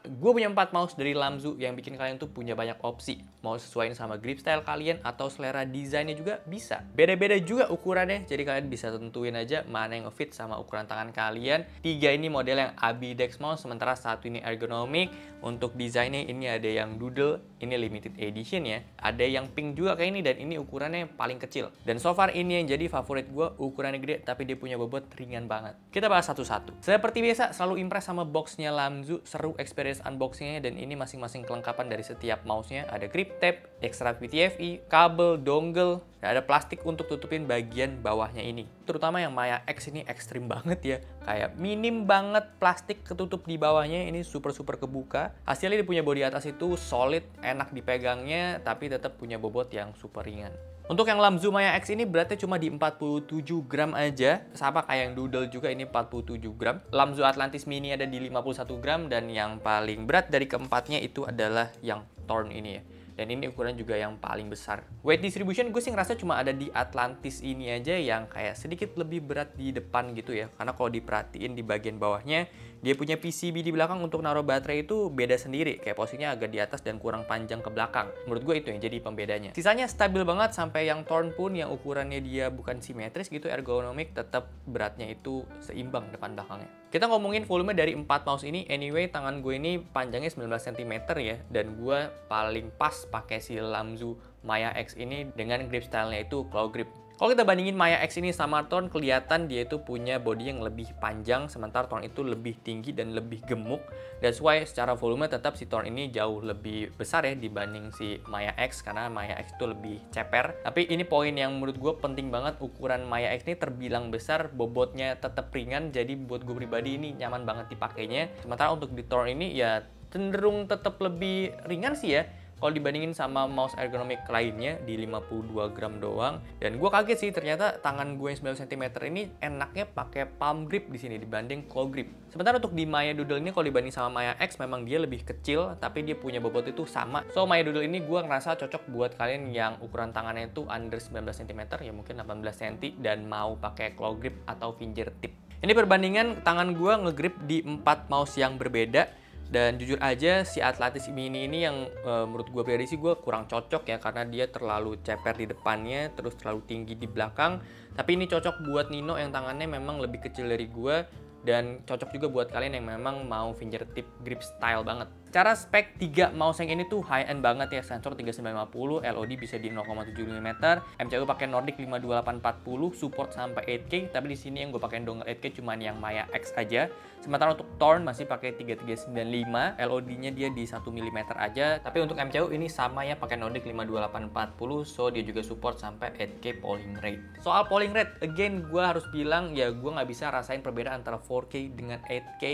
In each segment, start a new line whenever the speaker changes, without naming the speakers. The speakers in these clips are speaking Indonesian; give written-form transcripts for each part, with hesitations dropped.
gue punya 4 mouse dari Lamzu yang bikin kalian tuh punya banyak opsi. Mau sesuaiin sama grip style kalian atau selera desainnya juga bisa. Beda-beda juga ukurannya, jadi kalian bisa tentuin aja mana yang ngefit sama ukuran tangan kalian. 3 ini model yang Abidex mouse, sementara satu ini ergonomik. Untuk desainnya ini ada yang doodle, ini limited edition ya. Ada yang pink juga kayak ini, dan ini ukurannya paling kecil. Dan so far ini yang jadi favorit gue, ukurannya gede tapi dia punya bobot ringan banget. Kita bahas satu-satu. Seperti biasa, selalu impress sama boxnya Lamzu, seru experience unboxingnya, dan ini masing-masing kelengkapan dari setiap mouse-nya. Ada grip tape, ekstrak VTFI, kabel, dongle, dan ada plastik untuk tutupin bagian bawahnya ini. Terutama yang Maya X ini ekstrim banget ya. Kayak minim banget plastik ketutup di bawahnya, ini super kebuka. Hasilnya dia punya bodi atas itu solid, enak dipegangnya, tapi tetap punya bobot yang super ringan. Untuk yang Lamzu Maya X ini beratnya cuma di 47 gram aja, sama kayak yang Doodle juga, ini 47 gram. Lamzu Atlantis Mini ada di 51 gram, dan yang paling berat dari keempatnya itu adalah yang Thorn ini ya. Dan ini ukuran juga yang paling besar. Weight distribution gue sih ngerasa cuma ada di Atlantis ini aja yang kayak sedikit lebih berat di depan gitu ya. Karena kalau diperhatiin di bagian bawahnya, dia punya PCB di belakang untuk naruh baterai itu beda sendiri. Kayak posisinya agak di atas dan kurang panjang ke belakang. Menurut gue itu yang jadi pembedanya. Sisanya stabil banget, sampai yang Thorn pun yang ukurannya dia bukan simetris gitu, ergonomik, tetap beratnya itu seimbang depan belakangnya. Kita ngomongin volume dari 4 mouse ini, anyway tangan gue ini panjangnya 19 cm ya, dan gue paling pas pakai si Lamzu Maya X ini dengan grip stylenya itu claw grip. Kalau kita bandingin Maya X ini sama Thorn, kelihatan dia itu punya body yang lebih panjang, sementara Thorn itu lebih tinggi dan lebih gemuk. That's why secara volume tetap si Thorn ini jauh lebih besar ya dibanding si Maya X, karena Maya X itu lebih ceper. Tapi ini poin yang menurut gue penting banget, ukuran Maya X ini terbilang besar, bobotnya tetap ringan, jadi buat gue pribadi ini nyaman banget dipakainya. Sementara untuk di Thorn ini ya cenderung tetap lebih ringan sih ya, kalau dibandingin sama mouse ergonomik lainnya di 52 gram doang. Dan gue kaget sih, ternyata tangan gue yang 9 cm ini enaknya pakai palm grip di sini dibanding claw grip. Sementara untuk di Maya Doodle ini, kalau dibanding sama Maya X, memang dia lebih kecil tapi dia punya bobot itu sama. So Maya Doodle ini gue ngerasa cocok buat kalian yang ukuran tangannya itu under 19 cm, ya mungkin 18 cm, dan mau pakai claw grip atau fingertip. Ini perbandingan tangan gue ngegrip di 4 mouse yang berbeda. Dan jujur aja si Atlantis Mini ini yang menurut gue pribadi sih gue kurang cocok ya, karena dia terlalu ceper di depannya, terus terlalu tinggi di belakang. Tapi ini cocok buat Nino yang tangannya memang lebih kecil dari gue, dan cocok juga buat kalian yang memang mau fingertip grip style banget. Secara spek 3 mouse yang ini tuh high end banget ya, sensor 3950, LOD bisa di 0,7 mm, MCU pakai Nordic 52840, support sampai 8K, tapi di sini yang gue pakai dongle 8K cuman yang Maya X aja. Sementara untuk Thorn masih pakai 3395, LOD-nya dia di 1 mm aja, tapi untuk MCU ini sama ya, pakai Nordic 52840, so dia juga support sampai 8K polling rate. Soal polling rate, again gue harus bilang ya, gue nggak bisa rasain perbedaan antara 4K dengan 8K,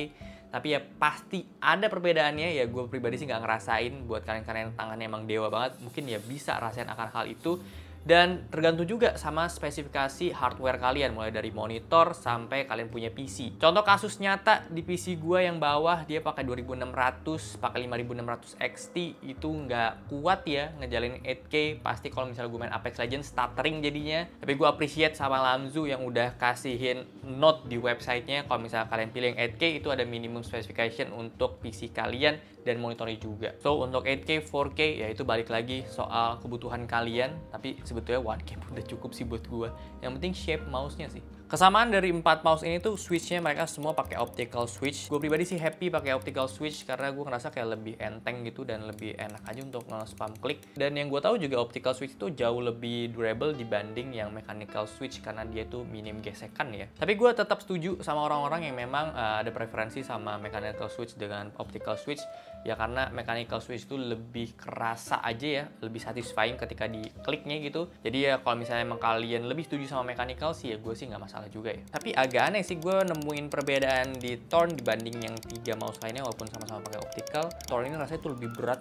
tapi ya pasti ada perbedaannya ya. Gue pribadi sih nggak ngerasain. Buat kalian-kalian tangannya emang dewa banget, mungkin ya bisa rasain akan hal itu. Dan tergantung juga sama spesifikasi hardware kalian, mulai dari monitor sampai kalian punya PC. Contoh kasus nyata di PC gue yang bawah, dia pakai 2600, pakai 5600 XT, itu nggak kuat ya ngejalin 8K. Pasti kalau misalnya gue main Apex Legends stuttering jadinya. Tapi gue appreciate sama Lamzu yang udah kasihin note di websitenya, kalau misalnya kalian pilih yang 8K itu ada minimum specification untuk PC kalian dan monitornya juga. So untuk 8K, 4K ya itu balik lagi soal kebutuhan kalian, tapi sebetulnya 1K pun udah cukup sih buat gua. Yang penting shape mouse-nya sih. Kesamaan dari 4 mouse ini tuh switch-nya mereka semua pakai optical switch. Gue pribadi sih happy pakai optical switch karena gue ngerasa kayak lebih enteng gitu dan lebih enak aja untuk nge-spam klik. Dan yang gue tahu juga optical switch itu jauh lebih durable dibanding yang mechanical switch karena dia tuh minim gesekan ya. Tapi gue tetap setuju sama orang-orang yang memang ada preferensi sama mechanical switch dengan optical switch. Ya karena mechanical switch itu lebih kerasa aja ya, lebih satisfying ketika dikliknya gitu. Jadi ya kalau misalnya emang kalian lebih setuju sama mechanical sih ya gue sih nggak masalah juga ya. Tapi agak aneh sih gue nemuin perbedaan di Thorn dibanding yang 3 mouse lainnya, walaupun sama-sama pakai optical. Thorn ini rasanya tuh lebih berat,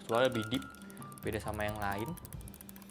suara lebih deep, beda sama yang lain.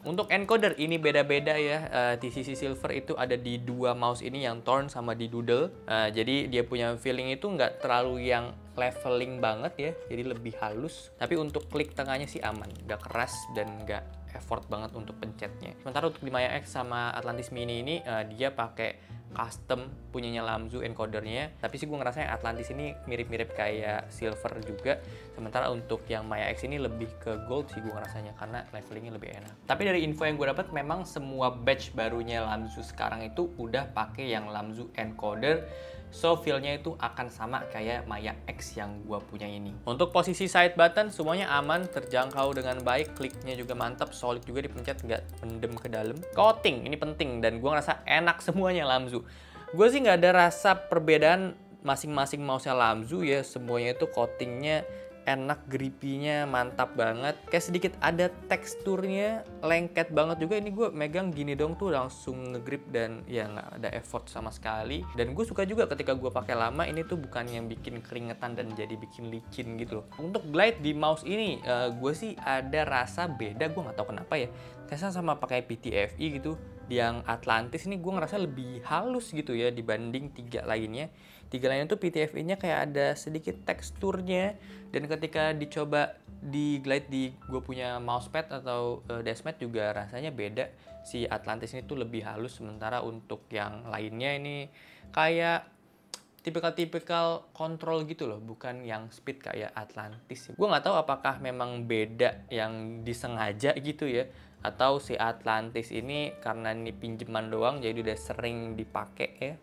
Untuk encoder ini beda-beda ya. TCC Silver itu ada di 2 mouse ini, yang Thorn sama di Doodle. Jadi dia punya feeling itu nggak terlalu yang leveling banget ya, jadi lebih halus. Tapi untuk klik tengahnya sih aman, nggak keras dan nggak effort banget untuk pencetnya. Sementara untuk di Maya X sama Atlantis Mini ini dia pakai custom punyanya Lamzu encodernya, tapi sih gue ngerasa yang Atlantis ini mirip-mirip kayak silver juga. Sementara untuk yang Maya X ini lebih ke gold sih gue ngerasanya, karena levelingnya lebih enak. Tapi dari info yang gue dapat, memang semua batch barunya Lamzu sekarang itu udah pakai yang Lamzu encoder. So feel-nya itu akan sama kayak Maya X yang gua punya ini. Untuk posisi side button semuanya aman, terjangkau dengan baik, kliknya juga mantap, solid juga dipencet, nggak mendem ke dalam. Coating ini penting dan gua ngerasa enak semuanya Lamzu. Gue sih nggak ada rasa perbedaan masing-masing mouse-nya Lamzu ya, semuanya itu coatingnya enak, grippy-nya mantap banget. Kayak sedikit ada teksturnya, lengket banget juga. Ini gue megang gini dong tuh langsung ngegrip dan ya nggak ada effort sama sekali. Dan gue suka juga ketika gue pakai lama, ini tuh bukan yang bikin keringetan dan jadi bikin licin gitu loh. Untuk glide di mouse ini, gue sih ada rasa beda, gue nggak tahu kenapa ya. Kayaknya sama pakai PTFE gitu. Yang Atlantis ini gue ngerasa lebih halus gitu ya dibanding tiga lainnya. Tiga lainnya tuh PTFE-nya kayak ada sedikit teksturnya, dan ketika dicoba di glide di gue punya mousepad atau dashpad juga rasanya beda. Si Atlantis ini tuh lebih halus, sementara untuk yang lainnya ini kayak tipikal kontrol gitu loh, bukan yang speed kayak Atlantis. Gue nggak tahu apakah memang beda yang disengaja gitu ya, atau si Atlantis ini karena ini pinjaman doang jadi udah sering dipakai ya,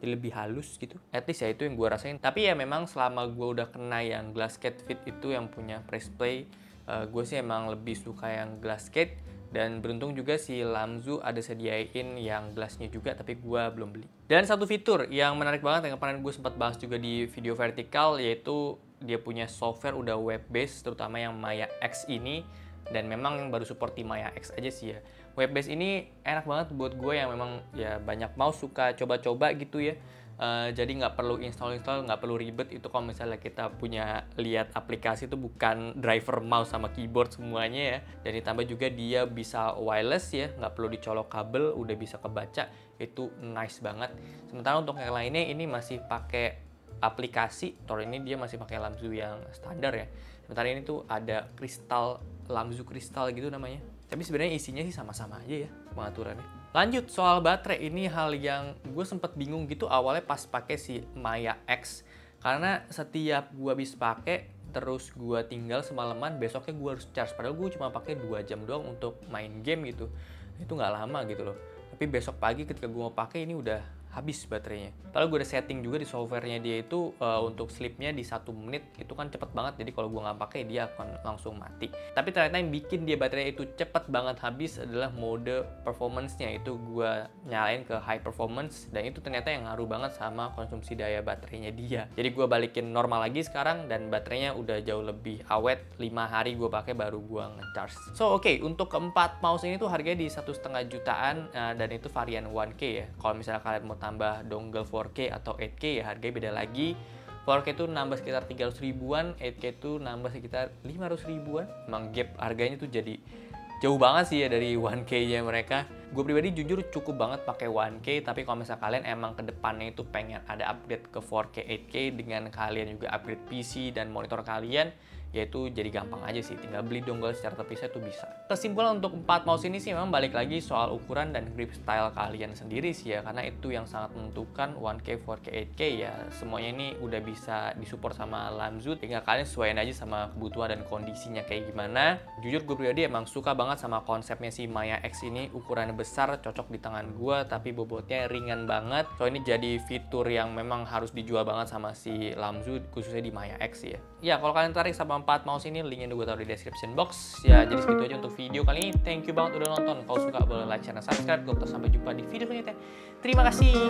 jadi lebih halus gitu. At least ya itu yang gue rasain. Tapi ya memang selama gue udah kena yang Glasscade Fit itu yang punya press play, gue sih emang lebih suka yang Glasscade. Dan beruntung juga si Lamzu ada sediain yang glassnya juga, tapi gue belum beli. Dan satu fitur yang menarik banget yang kemarin gue sempat bahas juga di video vertikal, yaitu dia punya software udah web based, terutama yang Maya X ini. Dan memang yang baru support di Maya X aja sih ya. Web based ini enak banget buat gue yang memang ya banyak mouse suka coba-coba gitu ya. Jadi nggak perlu install, nggak perlu ribet. Itu kalau misalnya kita punya lihat aplikasi itu bukan driver mouse sama keyboard semuanya ya. Dan ditambah juga dia bisa wireless ya, nggak perlu dicolok kabel, udah bisa kebaca. Itu nice banget. Sementara untuk yang lainnya ini masih pakai aplikasi. Tor ini dia masih pakai Lamzu yang standar ya. Sementara ini tuh ada kristal, Lamzu kristal gitu namanya. Tapi sebenarnya isinya sih sama-sama aja ya pengaturannya. Lanjut soal baterai, ini hal yang gue sempet bingung gitu awalnya pas pakai si Maya X, karena setiap gue habis pakai terus gue tinggal semalaman, besoknya gue harus charge, padahal gue cuma pakai 2 jam doang untuk main game gitu. Itu nggak lama gitu loh. Tapi besok pagi ketika gue mau pakai ini udah habis baterainya. Padahal gue udah setting juga di softwarenya dia itu untuk sleepnya di 1 menit, itu kan cepet banget, jadi kalau gue nggak pakai dia akan langsung mati. Tapi ternyata yang bikin dia baterainya itu cepet banget habis adalah mode performance-nya. Itu gue nyalain ke high performance, dan itu ternyata yang ngaruh banget sama konsumsi daya baterainya dia. Jadi gue balikin normal lagi sekarang dan baterainya udah jauh lebih awet. 5 hari gue pakai baru gue nge-charge. So oke, untuk keempat mouse ini tuh harganya di 1,5 jutaan, dan itu varian 1K ya. Kalau misalnya kalian mau tambah dongle 4K atau 8K ya harganya beda lagi. 4K itu nambah sekitar 300 ribuan, 8K itu nambah sekitar 500 ribuan. Emang gap harganya tuh jadi jauh banget sih ya dari 1K-nya mereka. Gue pribadi jujur cukup banget pakai 1K, tapi kalau misalnya kalian emang kedepannya itu pengen ada upgrade ke 4K, 8K dengan kalian juga upgrade PC dan monitor kalian, yaitu jadi gampang aja sih, tinggal beli dongle secara terpisah itu bisa. Kesimpulan untuk 4 mouse ini sih memang balik lagi soal ukuran dan grip style kalian sendiri sih ya, karena itu yang sangat menentukan 1K, 4K, 8K ya. Semuanya ini udah bisa disupport sama Lamzu, tinggal kalian sesuaiin aja sama kebutuhan dan kondisinya kayak gimana. Jujur gue pribadi emang suka banget sama konsepnya si Maya X ini, ukurannya besar, cocok di tangan gue, tapi bobotnya ringan banget. So ini jadi fitur yang memang harus dijual banget sama si Lamzu, khususnya di Maya X ya. Ya kalau kalian tertarik sama 4 mouse ini, linknya gue taruh di description box. Ya jadi segitu aja untuk video kali ini. Thank you banget udah nonton. Kalau suka boleh like, share, dan subscribe. Gue sampai jumpa di video selanjutnya. Terima kasih.